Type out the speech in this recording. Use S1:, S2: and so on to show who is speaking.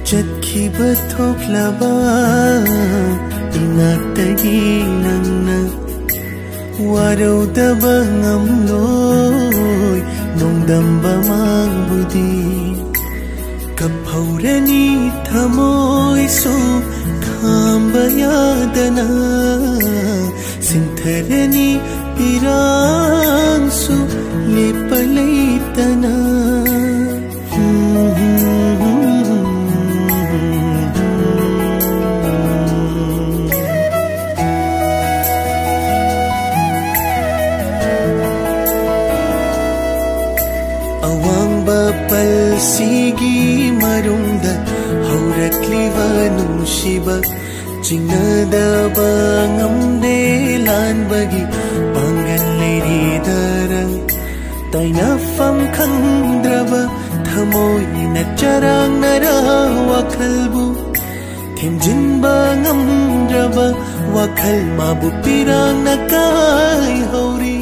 S1: ꯆꯠꯈꯤꯕ ꯊꯣꯛꯂꯕ ꯏꯅꯥꯛꯇꯒꯤ ꯅꯪꯅ ꯋꯥꯔꯧꯗꯕ ꯉꯝꯂꯣꯏ ꯅꯣꯡꯗꯝꯕ ꯃꯥꯡꯕꯨꯗꯤ ꯀꯞꯍꯧꯔꯅꯤ ꯊꯃꯣꯏꯁꯨ ꯈꯥꯝꯕ ꯌꯥꯗꯅ ꯁꯤꯟꯊꯔꯅꯤ ꯏꯔꯥꯡꯁꯨ ꯂꯦꯞꯄ ꯂꯩꯇꯅ ꯑꯋꯥꯡꯕ ꯄꯜꯁꯤꯒꯤ ꯃꯔꯨꯡꯗ ꯍꯧꯔꯛꯂꯤꯕ ꯅꯨꯡꯁꯤꯕ ꯆꯤꯡꯅꯗꯕ ꯉꯝꯗꯦ ꯂꯥꯟꯕꯒꯤ ꯄꯥꯡꯒꯜ ꯂꯩꯔꯤꯗꯔꯪ ꯇꯥꯏꯅꯐꯝ ꯈꯪꯗ꯭ꯔꯕ ꯊꯃꯣꯏꯅ ꯆꯔꯥꯡꯅꯔ ꯋꯥꯈꯜꯕꯨ ꯊꯦꯝꯖꯤꯟꯕ ꯉꯝꯗ꯭ꯔꯕ ꯋꯥꯈꯜ ꯃꯥꯕꯨ ꯄꯤꯔꯥꯡꯅ ꯀꯥꯏꯍꯧꯔꯤ